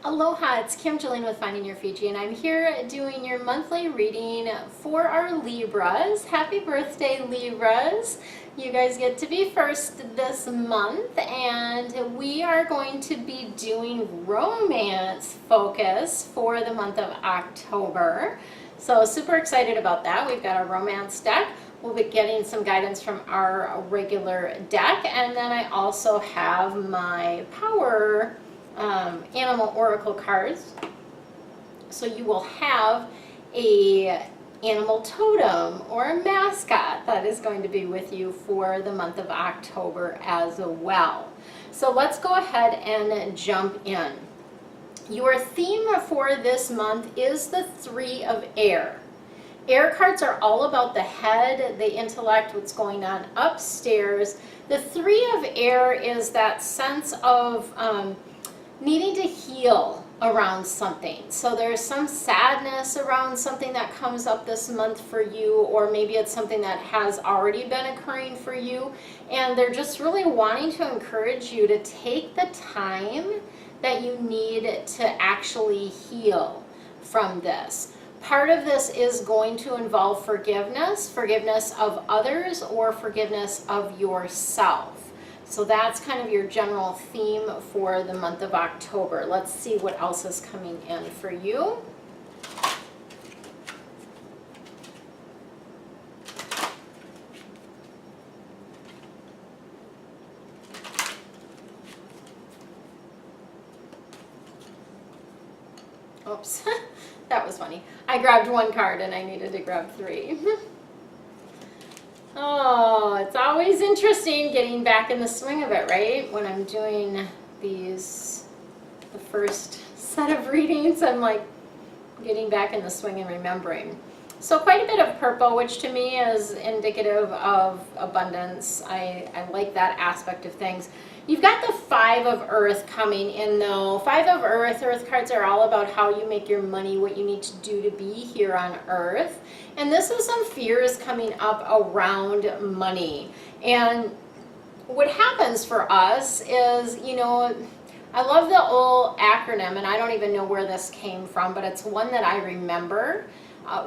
Aloha, it's Kim Jillian with Finding Your Fiji, and I'm here doing your monthly reading for our Libras. Happy birthday, Libras! You guys get to be first this month, and we are going to be doing romance focus for the month of October. So super excited about that. We've got our romance deck. We'll be getting some guidance from our regular deck, and then I also have my power animal oracle cards. So you will have a animal totem or a mascot that is going to be with you for the month of October as well. So let's go ahead and jump in. Your theme for this month is the Three of Air. Air cards are all about the head, the intellect, what's going on upstairs. The Three of Air is that sense of needing to heal around something. So there's some sadness around something that comes up this month for you, or maybe it's something that has already been occurring for you, and they're just really wanting to encourage you to take the time that you need to actually heal from this. Part of this is going to involve forgiveness of others, or forgiveness of yourself. So that's kind of your general theme for the month of October. Let's see what else is coming in for you. Oops, that was funny. I grabbed one card and I needed to grab three. Oh, it's always interesting getting back in the swing of it, right? When I'm doing these, the first set of readings, I'm like getting back in the swing and remembering. So quite a bit of purple, which to me is indicative of abundance. I like that aspect of things. You've got the Five of Earth coming in though. Five of Earth cards are all about how you make your money, what you need to do to be here on Earth. And this is some fears coming up around money. And what happens for us is, you know, I love the old acronym, and I don't even know where this came from, but it's one that I remember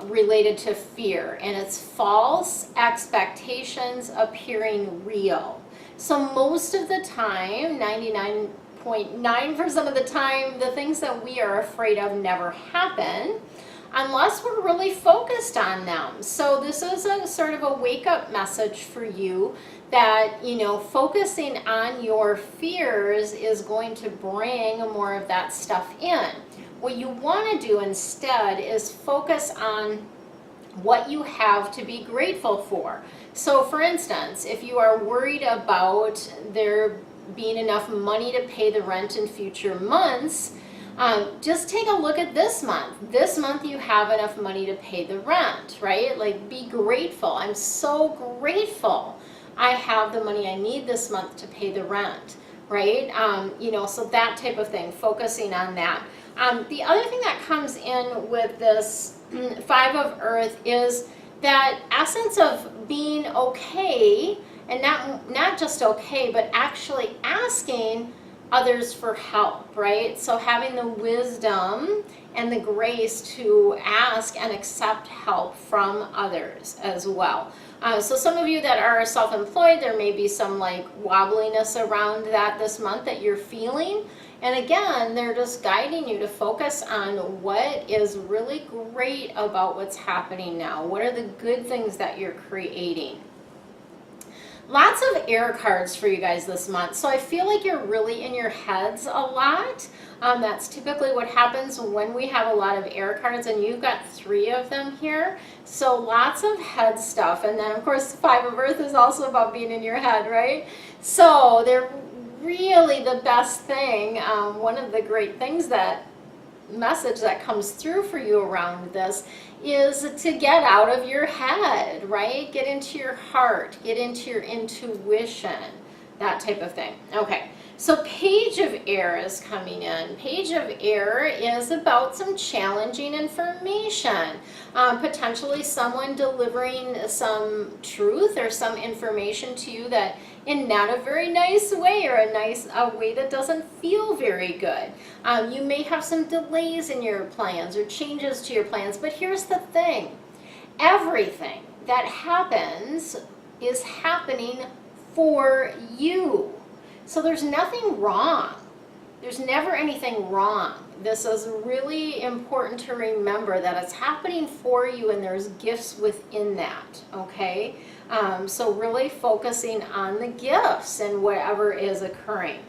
related to fear. And it's false expectations appearing real. So most of the time, 99.9% of the time, the things that we are afraid of never happen unless we're really focused on them. So this is a sort of a wake-up message for you that, you know, focusing on your fears is going to bring more of that stuff in. What you want to do instead is focus on what you have to be grateful for. So for instance, if you are worried about there being enough money to pay the rent in future months, just take a look at this month. This month you have enough money to pay the rent, right? Like, be grateful. I'm so grateful I have the money I need this month to pay the rent, right? You know, so that type of thing, focusing on that. The other thing that comes in with this Five of Earth is that essence of being okay, and not just okay, but actually asking others for help, right? So having the wisdom and the grace to ask and accept help from others as well. So some of you that are self-employed, there may be some like wobbliness around that this month that you're feeling. And again, they're just guiding you to focus on what is really great about what's happening now. What are the good things that you're creating? Lots of air cards for you guys this month. So I feel like you're really in your heads a lot. That's typically what happens when we have a lot of air cards, and you've got three of them here. So lots of head stuff. And then of course, the Five of Earth is also about being in your head, right? So they're really the best thing. One of the great things, that message that comes through for you around this, is to get out of your head, right? Get into your heart, get into your intuition, that type of thing. Okay, so Page of Air is coming in. Page of Air is about some challenging information. Potentially someone delivering some truth or some information to you that in not a very nice way, or a way that doesn't feel very good. You may have some delays in your plans or changes to your plans, but here's the thing. Everything that happens is happening for you. So there's nothing wrong. There's never anything wrong. This is really important to remember, that it's happening for you and there's gifts within that, okay? So really focusing on the gifts and whatever is occurring.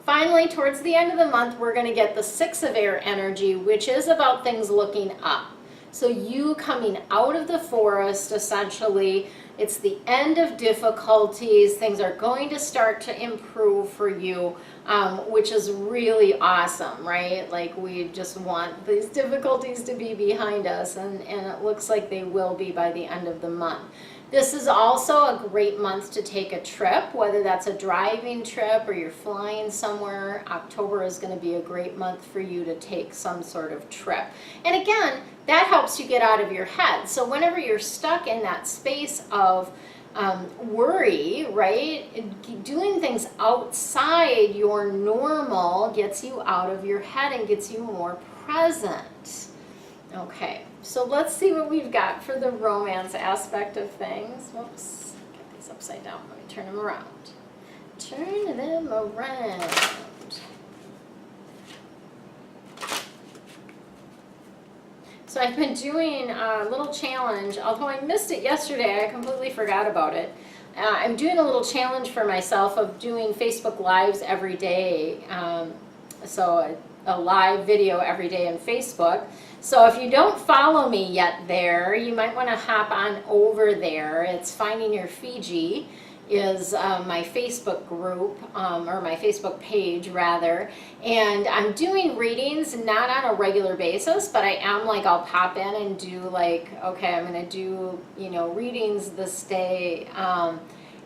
Finally, towards the end of the month, we're going to get the Six of Air energy, which is about things looking up. So you coming out of the forest, essentially, it's the end of difficulties. Things are going to start to improve for you, which is really awesome, right? Like, we just want these difficulties to be behind us, and it looks like they will be by the end of the month. This is also a great month to take a trip, whether that's a driving trip or you're flying somewhere. October is going to be a great month for you to take some sort of trip. And again, that helps you get out of your head. So whenever you're stuck in that space of worry, right, doing things outside your normal gets you out of your head and gets you more present. Okay, so let's see what we've got for the romance aspect of things. Whoops, get these upside down. Let me turn them around. Turn them around. So I've been doing a little challenge, although I missed it yesterday, I completely forgot about it. I'm doing a little challenge for myself of doing Facebook Lives every day. So a live video every day on Facebook. So if you don't follow me yet there, you might want to hop on over there. It's Finding Your Fiji is my Facebook group, or my Facebook page rather, and I'm doing readings not on a regular basis, but I am like, I'll pop in and do like, okay, I'm going to do, you know, readings this day,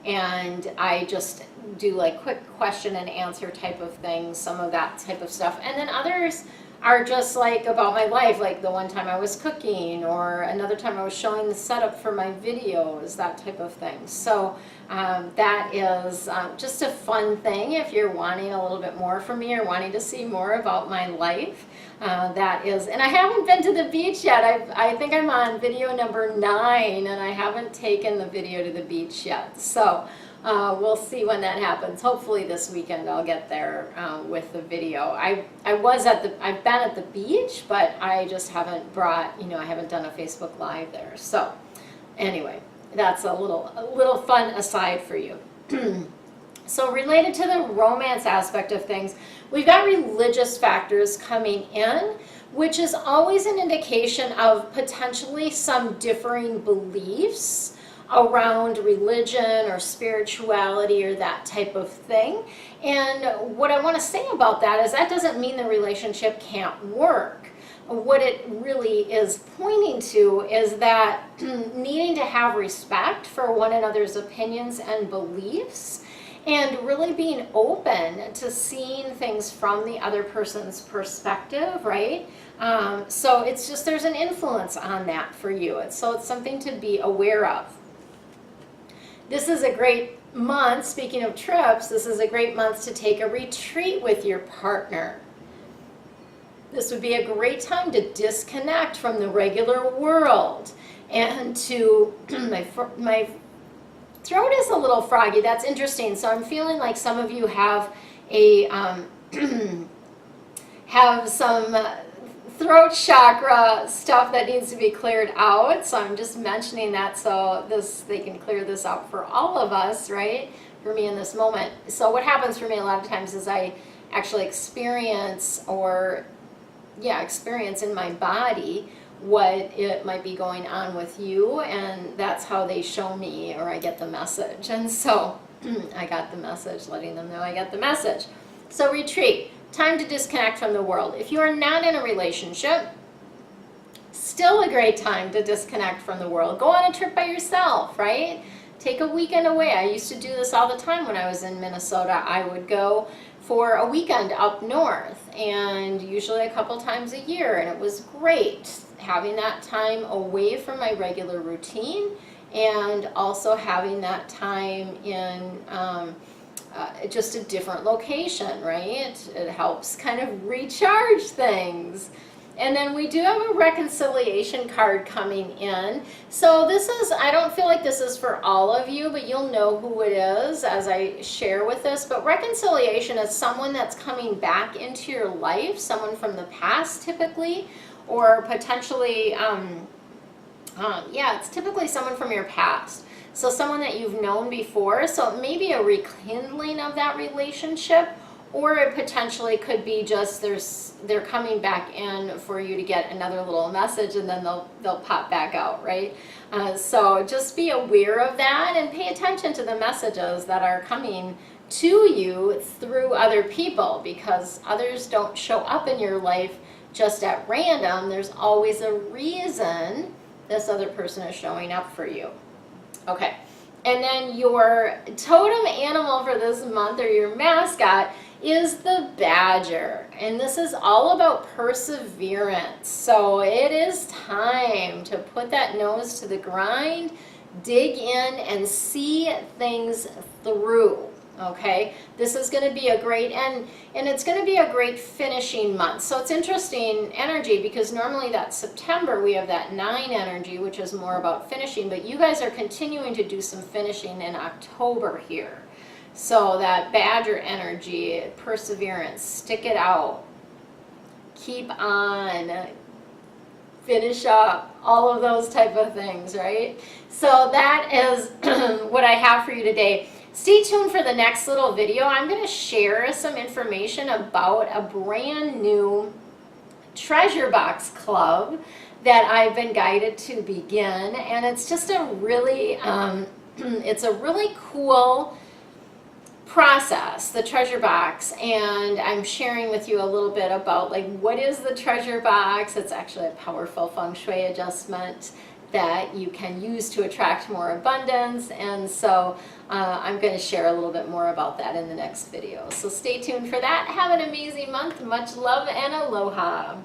and I just do like quick question and answer type of things, some of that type of stuff, and then others are just like about my life, like the one time I was cooking, or another time I was showing the setup for my videos, that type of thing. So that is just a fun thing if you're wanting a little bit more from me or wanting to see more about my life. That is, and I haven't been to the beach yet. I think I'm on video number 9, and I haven't taken the video to the beach yet. So we'll see when that happens. Hopefully this weekend I'll get there with the video. I've been at the beach, but I just haven't brought, I haven't done a Facebook Live there. So anyway, that's a little fun aside for you. So related to the romance aspect of things, we've got religious factors coming in, which is always an indication of potentially some differing beliefs around religion or spirituality or that type of thing. And what I want to say about that is that doesn't mean the relationship can't work. What it really is pointing to is that needing to have respect for one another's opinions and beliefs, and really being open to seeing things from the other person's perspective, right? So it's just, there's an influence on that for you. So it's something to be aware of. This is a great month, speaking of trips, this is a great month to take a retreat with your partner. This would be a great time to disconnect from the regular world and to, my throat is a little froggy, that's interesting. So I'm feeling like some of you have have some throat chakra stuff that needs to be cleared out. So I'm just mentioning that so they can clear this out for all of us, right? For me in this moment. So what happens for me a lot of times is I actually experience in my body what it might be going on with you, and that's how they show me, or I get the message. And so I got the message, letting them know I got the message. So retreat, time to disconnect from the world. If you are not in a relationship, still a great time to disconnect from the world. Go on a trip by yourself, right? Take a weekend away. I used to do this all the time when I was in Minnesota. I would go for a weekend up north, and usually a couple times a year, and it was great having that time away from my regular routine and also having that time in just a different location, right? It helps kind of recharge things. And then we do have a reconciliation card coming in. So this is, I don't feel like this is for all of you, but you'll know who it is as I share with this. But reconciliation is someone that's coming back into your life, someone from the past typically, or potentially, yeah, it's typically someone from your past. So someone that you've known before. So it may be a rekindling of that relationship, or it potentially could be just they're coming back in for you to get another little message, and then they'll pop back out, right? So just be aware of that and pay attention to the messages that are coming to you through other people, because others don't show up in your life just at random. There's always a reason this other person is showing up for you. Okay, and then your totem animal for this month, or your mascot, is the badger. And this is all about perseverance. So it is time to put that nose to the grind, dig in, and see things through. Okay, this is going to be a great, and it's going to be a great finishing month. So it's interesting energy, because normally that September we have that 9 energy, which is more about finishing, but you guys are continuing to do some finishing in October here. So that badger energy, perseverance, stick it out, keep on, finish up, all of those type of things, right? So that is what I have for you today. Stay tuned for the next little video. I'm going to share some information about a brand new treasure box club that I've been guided to begin, and it's just a really it's a really cool process, the treasure box. And I'm sharing with you a little bit about, like, what is the treasure box. It's actually a powerful Feng Shui adjustment that you can use to attract more abundance. And so I'm going to share a little bit more about that in the next video. So stay tuned for that. Have an amazing month. Much love and aloha.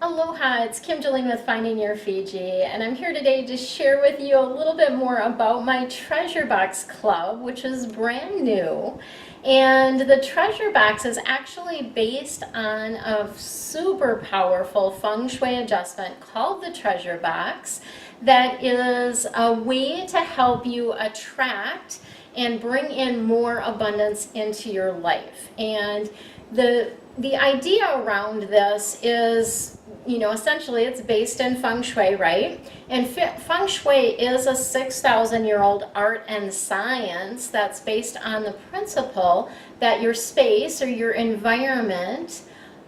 Aloha, it's Kim Jolene with Finding Your Fiji, and I'm here today to share with you a little bit more about my Treasure Box Club, which is brand new. And the Treasure Box is actually based on a super powerful Feng Shui adjustment called the Treasure Box, that is a way to help you attract and bring in more abundance into your life. And the idea around this is, you know, essentially it's based in Feng Shui, right? And Feng Shui is a 6,000-year-old art and science that's based on the principle that your space or your environment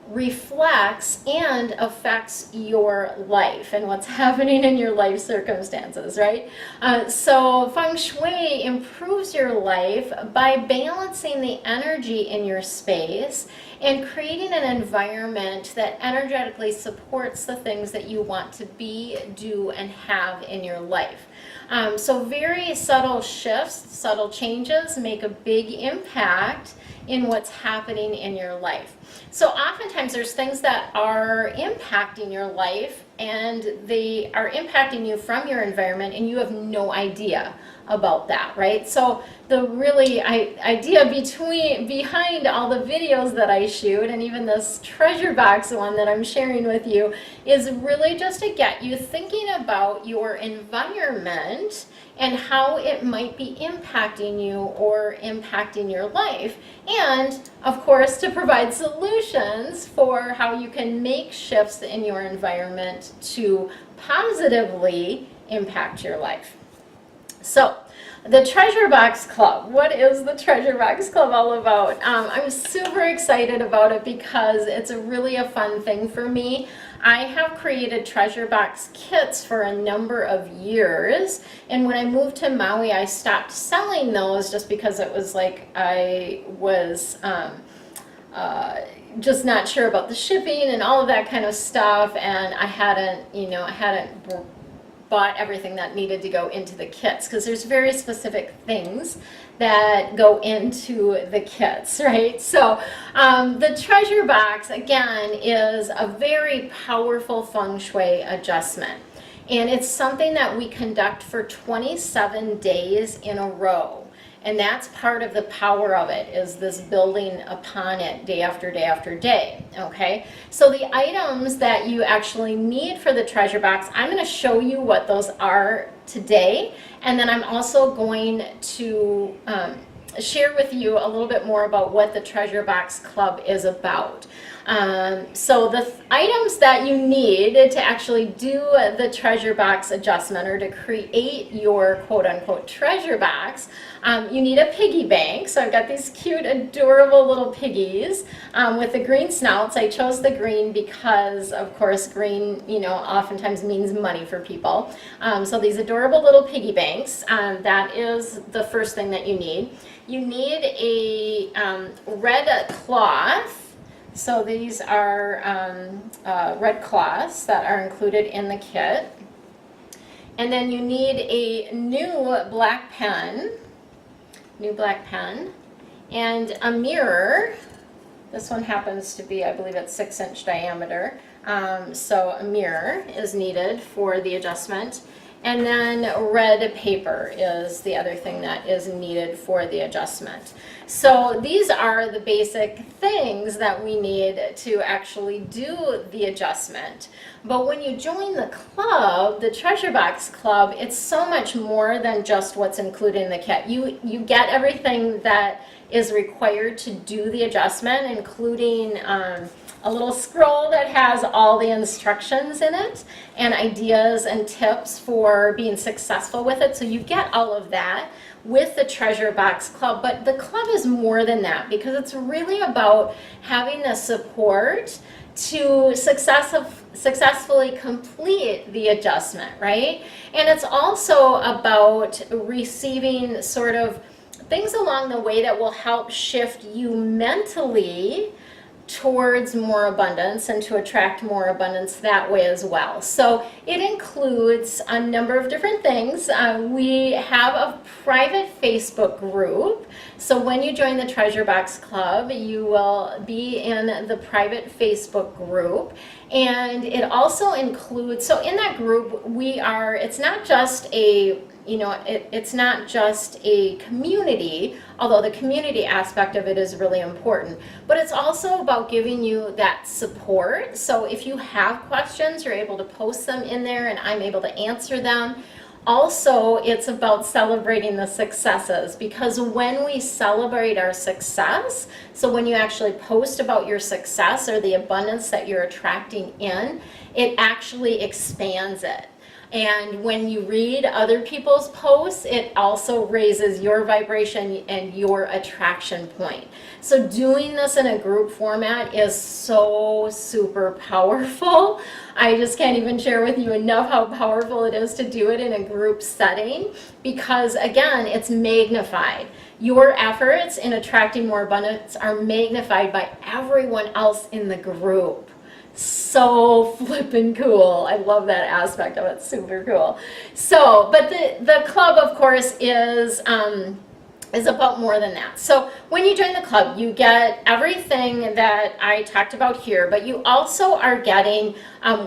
reflects and affects your life and what's happening in your life circumstances, right? So Feng Shui improves your life by balancing the energy in your space and creating an environment that energetically supports the things that you want to be, do, and have in your life. So very subtle shifts, subtle changes make a big impact in what's happening in your life. So oftentimes there's things that are impacting your life, and they are impacting you from your environment, and you have no idea about that, right? So the really idea behind all the videos that I shoot, and even this treasure box one that I'm sharing with you, is really just to get you thinking about your environment and how it might be impacting you or impacting your life. And of course, to provide solutions for how you can make shifts in your environment to positively impact your life. So, the Treasure Box Club. What is the Treasure Box Club all about? I'm super excited about it because it's really a fun thing for me. I have created treasure box kits for a number of years, and when I moved to Maui, I stopped selling those just because it was like I was just not sure about the shipping and all of that kind of stuff, and I hadn't bought everything that needed to go into the kits, because there's very specific things that go into the kits, right? So the treasure box, again, is a very powerful Feng Shui adjustment. And it's something that we conduct for 27 days in a row. And that's part of the power of it, is this building upon it day after day after day, okay? So the items that you actually need for the treasure box, I'm going to show you what those are today. And then I'm also going to share with you a little bit more about what the Treasure Box Club is about. So the items that you need to actually do the treasure box adjustment, or to create your quote-unquote treasure box, you need a piggy bank. So I've got these cute, adorable little piggies with the green snouts. I chose the green because, of course, green, you know, oftentimes means money for people. So these adorable little piggy banks, that is the first thing that you need. You need a red cloth. So these are red cloths that are included in the kit. And then you need a new black pen, and a mirror. This one happens to be, I believe it's 6-inch diameter. So a mirror is needed for the adjustment. And then red paper is the other thing that is needed for the adjustment. So these are the basic things that we need to actually do the adjustment. But when you join the club, the Treasure Box Club, it's so much more than just what's included in the kit. You get everything that is required to do the adjustment, including a little scroll that has all the instructions in it and ideas and tips for being successful with it. So you get all of that with the Treasure Box Club. But the club is more than that, because it's really about having the support to successfully complete the adjustment, right? And it's also about receiving sort of things along the way that will help shift you mentally towards more abundance and to attract more abundance that way as well. So it includes a number of different things. We have a private Facebook group. So when you join the Treasure Box Club, you will be in the private Facebook group. And it also includes, so in that group, it's not just a it's not just a community, although the community aspect of it is really important, but it's also about giving you that support. So if you have questions, you're able to post them in there and I'm able to answer them. Also, it's about celebrating the successes, because when we celebrate our success, so when you actually post about your success or the abundance that you're attracting in, it actually expands it. And when you read other people's posts, it also raises your vibration and your attraction point. So doing this in a group format is so super powerful. I just can't even share with you enough how powerful it is to do it in a group setting, because again, it's magnified. Your efforts in attracting more abundance are magnified by everyone else in the group. So flippin' cool. I love that aspect of it. Super cool. So, but the club, of course, is about more than that. So when you join the club, you get everything that I talked about here, but you also are getting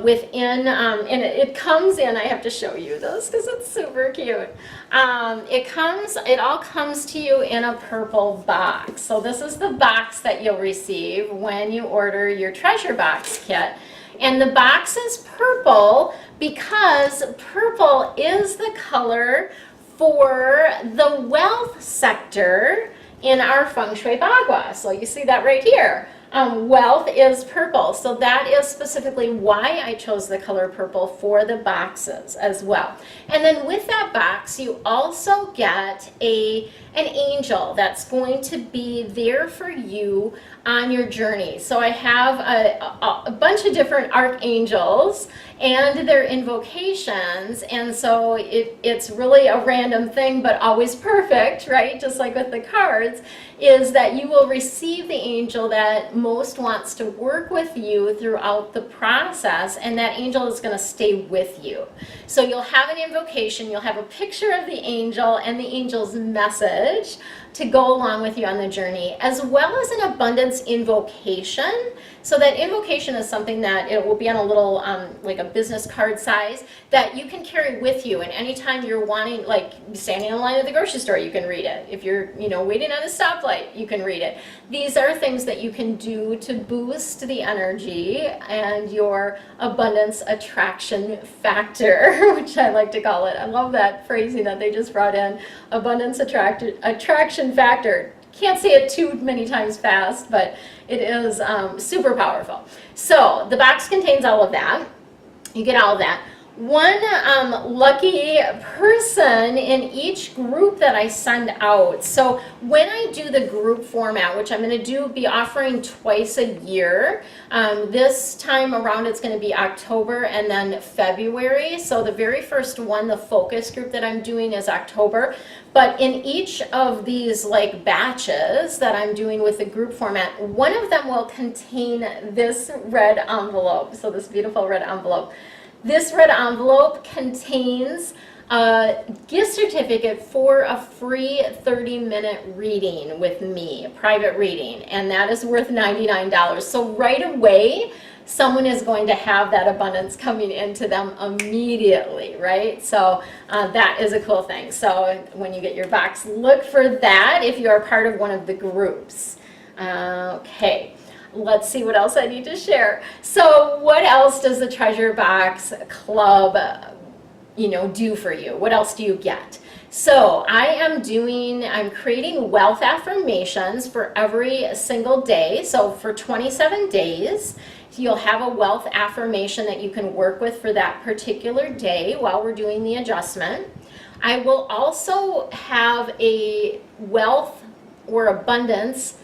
within, and it comes in, I have to show you this because it's super cute. It all comes to you in a purple box. So this is the box that you'll receive when you order your Treasure Box kit. And the box is purple because purple is the color for the wealth sector in our Feng Shui Bagua. So you see that right here. Wealth is purple. So that is specifically why I chose the color purple for the boxes as well. And then with that box, you also get an angel that's going to be there for you on your journey. So I have a bunch of different archangels and their invocations, and so it's really a random thing, but always perfect, right? Just like with the cards, is that you will receive the angel that most wants to work with you throughout the process, and that angel is going to stay with you. So you'll have an invocation, you'll have a picture of the angel and the angel's message to go along with you on the journey, as well as an abundance invocation. So that invocation is something that it will be on a little, like a business card size, that you can carry with you. And anytime you're wanting, like standing in line at the grocery store, you can read it. If you're, waiting at a stoplight, you can read it. These are things that you can do to boost the energy and your abundance attraction factor, which I like to call it. I love that phrasing that they just brought in, abundance attraction factor. Can't say it too many times fast, but it is super powerful. So the box contains all of that. You get all of that. One lucky person in each group that I send out. So when I do the group format, which I'm going to be offering twice a year, this time around it's going to be October and then February. So the very first one, the focus group that I'm doing, is October. But in each of these like batches that I'm doing with the group format, one of them will contain this red envelope. So this beautiful red envelope. This red envelope contains a gift certificate for a free 30-minute reading with me, a private reading, and that is worth $99. So right away, someone is going to have that abundance coming into them immediately, right? So that is a cool thing. So when you get your box, look for that if you are part of one of the groups. Okay. Let's see what else I need to share. So what else does the Treasure Box Club, do for you? What else do you get? So I'm creating wealth affirmations for every single day. So for 27 days, you'll have a wealth affirmation that you can work with for that particular day while we're doing the adjustment. I will also have a wealth or abundance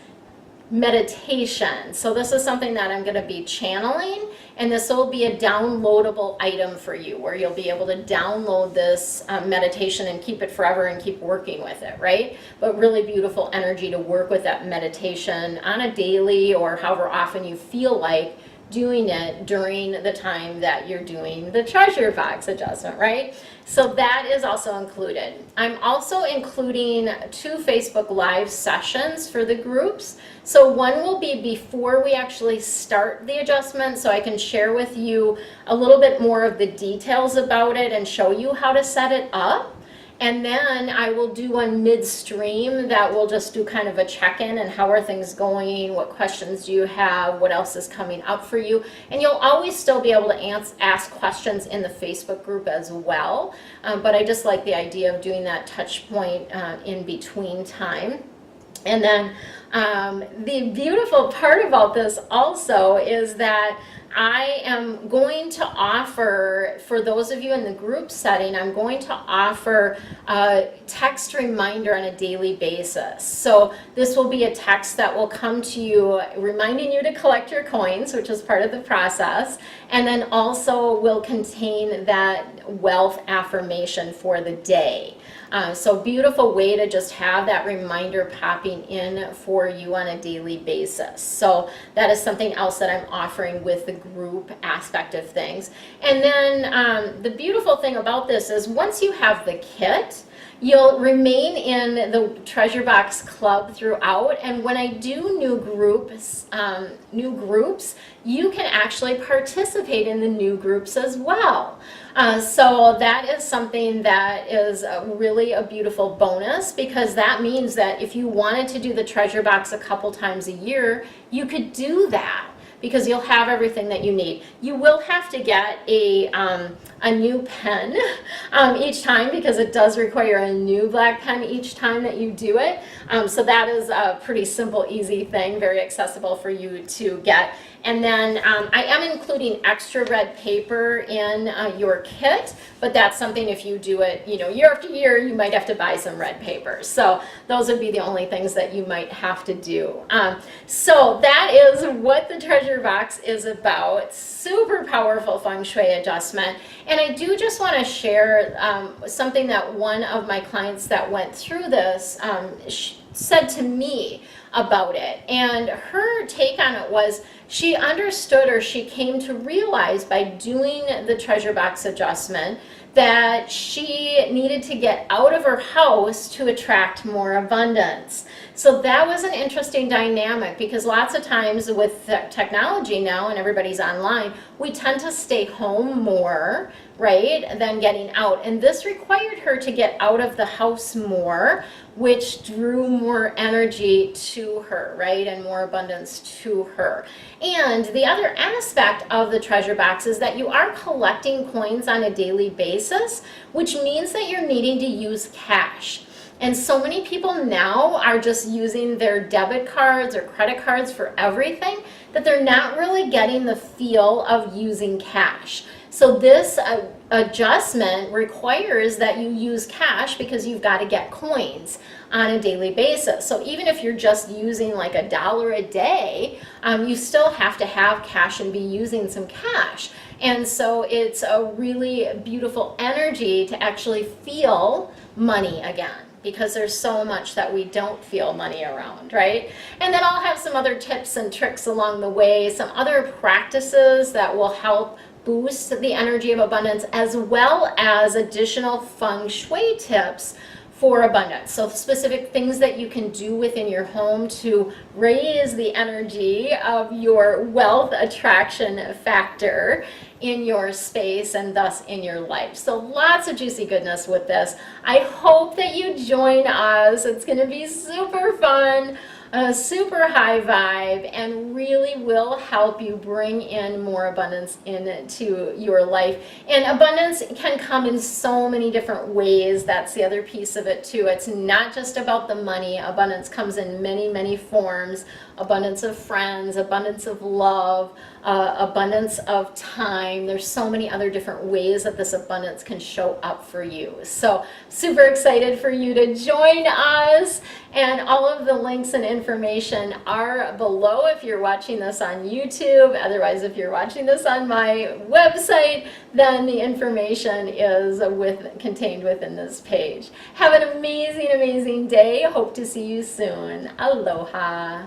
meditation. So this is something that I'm going to be channeling, and this will be a downloadable item for you where you'll be able to download this meditation and keep it forever and keep working with it, right? But really beautiful energy to work with that meditation on a daily or however often you feel like doing it during the time that you're doing the treasure box adjustment, right? So that is also included. I'm also including 2 Facebook Live sessions for the groups. So one will be before we actually start the adjustment, so I can share with you a little bit more of the details about it and show you how to set it up. And then I will do one midstream that will just do kind of a check-in and how are things going, what questions do you have, what else is coming up for you. And you'll always still be able to ask questions in the Facebook group as well. But I just like the idea of doing that touch point in between time. And then the beautiful part about this also is that I am going to offer, for those of you in the group setting, I'm going to offer a text reminder on a daily basis. So this will be a text that will come to you reminding you to collect your coins, which is part of the process, and then also will contain that wealth affirmation for the day. So beautiful way to just have that reminder popping in for you on a daily basis. So that is something else that I'm offering with the group aspect of things. And then the beautiful thing about this is once you have the kit, you'll remain in the Treasure Box Club throughout, and when I do new groups, you can actually participate in the new groups as well. So that is something that is really a beautiful bonus, because that means that if you wanted to do the Treasure Box a couple times a year, you could do that, because you'll have everything that you need. You will have to get a new pen each time, because it does require a new black pen each time that you do it. So that is a pretty simple, easy thing, very accessible for you to get. And then I am including extra red paper in your kit, but that's something if you do it, year after year, you might have to buy some red paper. So those would be the only things that you might have to do. So that is what the Treasure Box is about. Super powerful Feng Shui adjustment. And I do just want to share something that one of my clients that went through this said to me about it. And her take on it was she understood, or she came to realize by doing the treasure box adjustment, that she needed to get out of her house to attract more abundance. So that was an interesting dynamic, because lots of times with technology now and everybody's online, we tend to stay home more, right, than getting out. And this required her to get out of the house more, which drew more energy to her, right, and more abundance to her. And the other aspect of the treasure box is that you are collecting coins on a daily basis, which means that you're needing to use cash. And so many people now are just using their debit cards or credit cards for everything that they're not really getting the feel of using cash. So this adjustment requires that you use cash, because you've got to get coins on a daily basis. So even if you're just using like $1 a day, you still have to have cash and be using some cash. And so it's a really beautiful energy to actually feel money again, because there's so much that we don't feel money around, right? And then I'll have some other tips and tricks along the way, some other practices that will help boost the energy of abundance, as well as additional Feng Shui tips for abundance. So specific things that you can do within your home to raise the energy of your wealth attraction factor in your space and thus in your life. So lots of juicy goodness with this. I hope that you join us. It's going to be super fun, super high vibe, and really will help you bring in more abundance into your life. And abundance can come in so many different ways. That's the other piece of it too. It's not just about the money. Abundance comes in many, many forms. Abundance of friends, abundance of love, abundance of time. There's so many other different ways that this abundance can show up for you. So super excited for you to join us, and all of the links and information are below if you're watching this on YouTube. Otherwise, if you're watching this on my website, then the information is contained within this page. Have an amazing, amazing day. Hope to see you soon. Aloha.